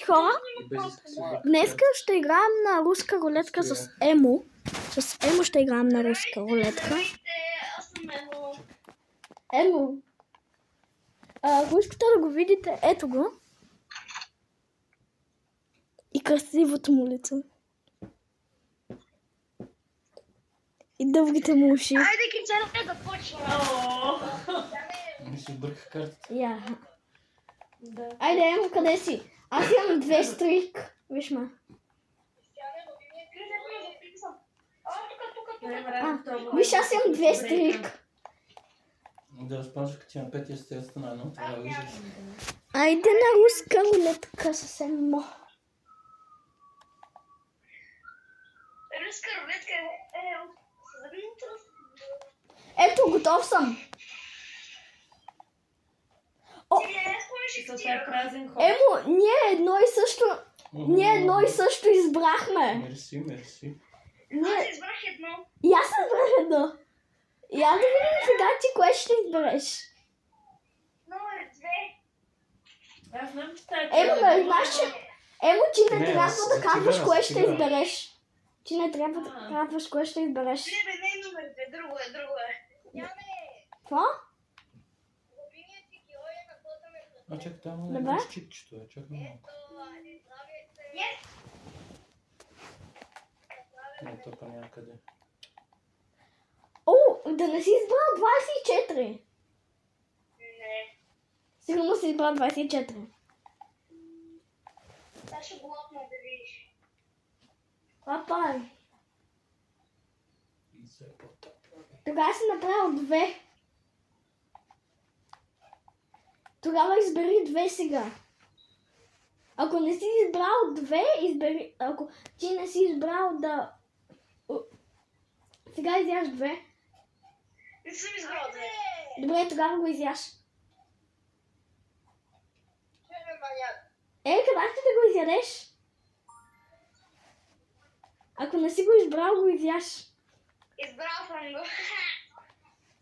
Хора, И без иска се обърка. днес ще играем на руска рулетка с Емо. С Емо ще играем на руска рулетка. Аз съм Емо. Емо. Ако искате да го видите, ето го. И красивото му лице. И дългите му уши. Айде, кичерата да почва. Не си обърка картата. Я. Айде, Емо, къде си? Аз имам 2 стрик. Виж ме. Виж, аз имам 2 стрик. Да разпомняш, като ти на 5 естествено едно, това виждаш. Айде на руска рулетка с Емо. Руска рулетка е от съдебното. Ето, готов съм. О, Емо, ние едно и също избрахме. Мерси, мерси. Аз избрах едно. И аз избрах едно. И аз да видим сега ти кое ще избереш. Номер 2. Аз знам, че тази Емо, да знаеш, че... Емо, ти не Не, трябва аз да за казваш тигъра, кое за ще тигъра. избереш. Ти не трябва да казваш кое ще избереш. Не, бе, не е номер 2. Друго е, друго е. Яне! Какво? Любимият ти герой е на кота ме. А чакай, там Добре. е чипчето, чакай малко. Yes! Не, то па някъде. О, да не си избрал 24. Не. Сигурно си избрал 24. Сега ще го лапна да видиш. Папа, И се потъпва. тогава си направил 2. Тогава избери 2 сега. Ако не си избрал 2, избери... Ако ти не си избрал да... Сега изяш 2. Не съм избрал 2. Добре, тогава го изяш. Ще ме маняк. Къде ще да го изядеш? Ако не си го избрал, го изяш. Избрал съм го.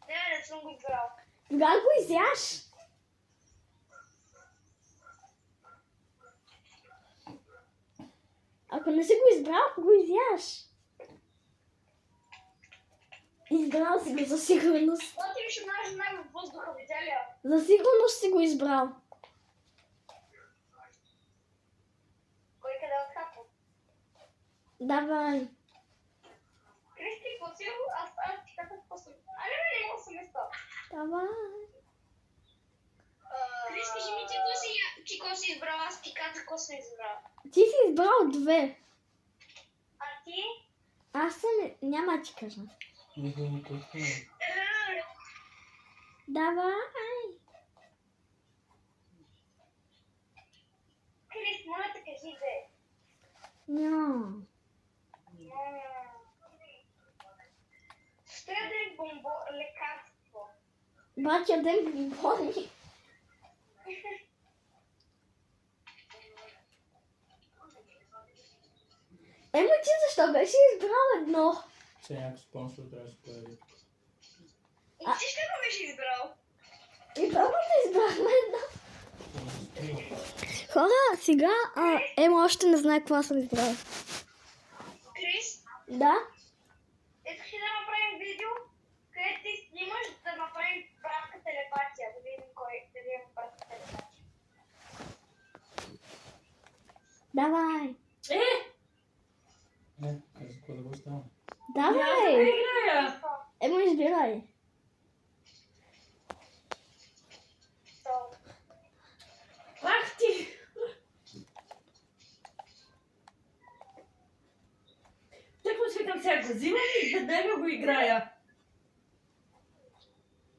Не съм го избрал. Тогава го изяш. Ако не си го избрал, го изяш. Избрал си го за сигурност. Това ти ще нажимай в въздуха, видя ли? За сигурност си го избрал. Кой къде откапва? Давай. Кристи, какво си? Аз ти казах какво съм. Али не имам съместа. Давай. Крис, кажи ми ти какво си избрал, аз ти казах какво съм избрал. Ти си избрал 2. А ти? Аз съм... Няма да ти кажа. Давай. Крис, моля те кажи де. Няма. Ще ядем бомбо лекарство. Бача ден бомбони. Емо, ти защо беше избрал едно? Сега някакъв спонсор трябва да се появи. И ти ще го беше избрал? И двамата избрахме едно. Хора, сега Емо още не знае какво съм избрала. Крис, Да? искаш ли да направим видео, където ти снимаш да направим братска телепатия, да видим кой да видим братска телепатия. Давай. Не, за какво да го оставам? Давай. играя. Емо, избирай. Ах ти! Тъкмо свикам сега го взимам и даде ми го играя.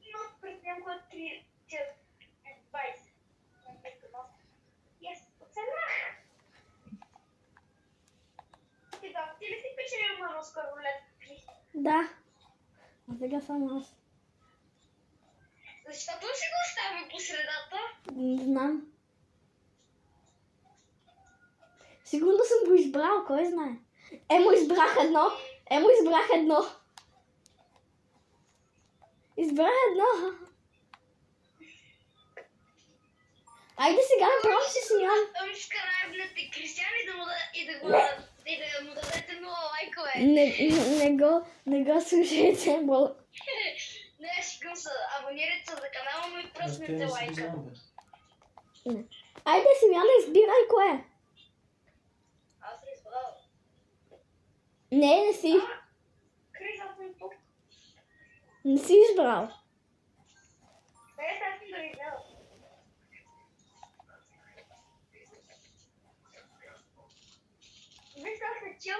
Но пред някоя 20. Yes, оцелях! Ти ли си печелил на руска рулетка? Да. А сега съм аз. Защото си го оставим по средата? Не знам. Сигурно съм го избрал, кой знае. Емо, избрах едно. Емо, избрах едно. Избрах едно. Айде сега направо си снимам. Ами в края Не го слушайте, бо... Не, шегам се. Абонирайте се за канала му и Аз те пръснете не си лайка. знам, бе. Айде, Смяна, избирай кое. Аз съм избрал. Не си. Крис, аз съм тук. Не си избрал. Не, аз съм да ви гледам. Виж как се чил.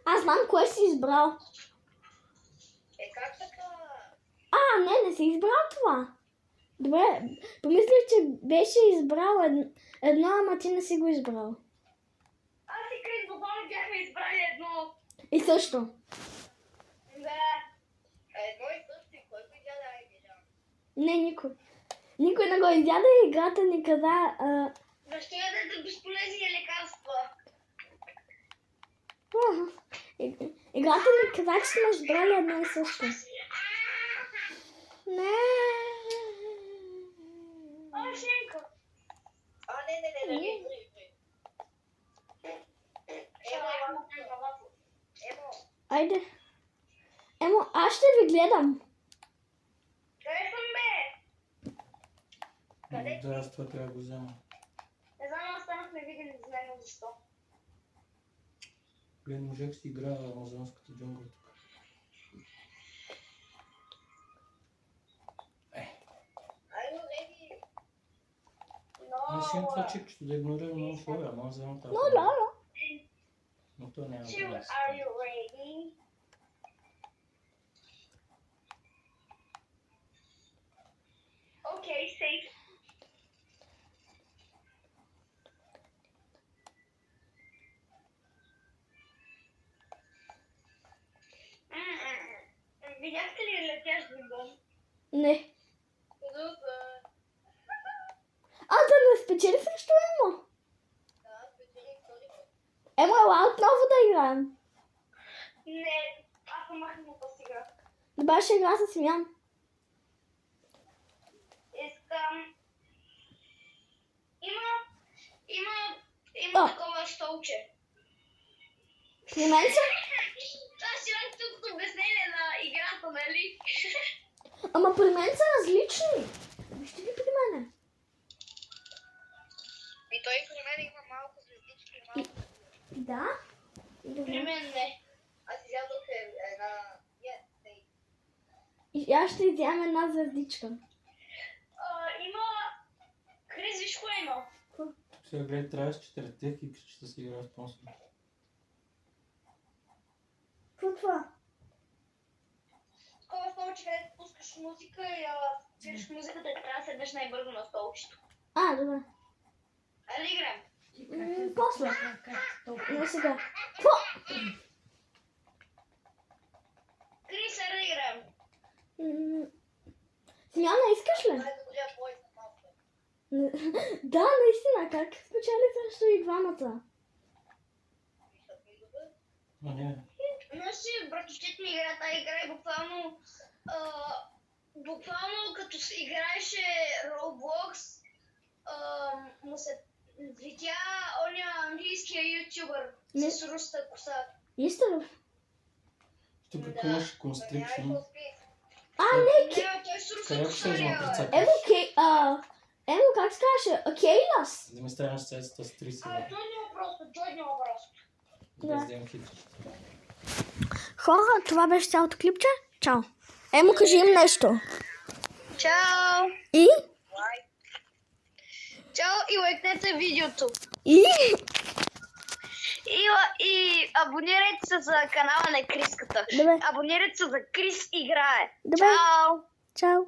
Аз знам кое си избрал. Как така? Не си избрал това. Добре, помислих, че беше избрал едно, ама ти не си го избрал. Аз и Крис буквално бяхме избрали едно. И също. Да. Едно и също, и кой го изяде, айде, да. Не, никой. Никой не го изяде и играта ни каза... Защо ядете безполезни лекарства? Играта ни каза, че сме избрали едно и също. Не. Шенко. Не. Айде. Емо, аз ще ви гледам. Къде съм, бе? Да, аз това трябва да го взема. Не знам, аз станах невидим, не знам защо. Блин, можех си играя амазонската джунгла тук. Аз имам това чипчето да игнорирам много условия, ама аз вземам тази. Но то няма Two, да are you ready? Okay, safe. Видяхте ли летящ бомбон? Не. Аз да не спечели срещу Емо. Емо, ела отново да играем. Не, аз съм махнал тази игра. Добре, ще игра с Смян. Искам... Има О. такова столче. При мен са? Аз имам тук обяснение на играта, нали? Ама при мен са различни. Вижте ли при мене? И той при мен има малко звездички и малко. Да? При Добре. мен не. Аз изядох една... И аз ще изям една звездичка. Има... Крис, виж кое има? Сега гледай, трябва с четирите и ще си играя спонсор. Какво това? Такова столче, където пускаш музика и свириш музиката и трябва да седнеш най-бързо на столчето. Добре. Али играем? После. Не сега. Какво? Крис, али играем? Смяна, искаш ли? Да, наистина, как спечели срещу и двамата? А, не. Значи, братовчет ми игра тази игра и буквално като играеше Roblox, му се видя оня английския ютубър с руста коса. Истина. Тук какво имаш констрикшн? Не, Не, той с руста Къде коса. ще ме Емо, прецакаш? Емо, как се каже? Кейлас. Да ми ставаш средствата с 3 сега. Джойни въпрос. Да вземем хитрички. Хора, това беше цялото клипче. Чао. Емо, кажи им нещо. Чао! И? Чао и лайкнете видеото. И? И абонирайте се за канала на Криската. Добре. Абонирайте се за Крис играе. Добре. Чао! Чао.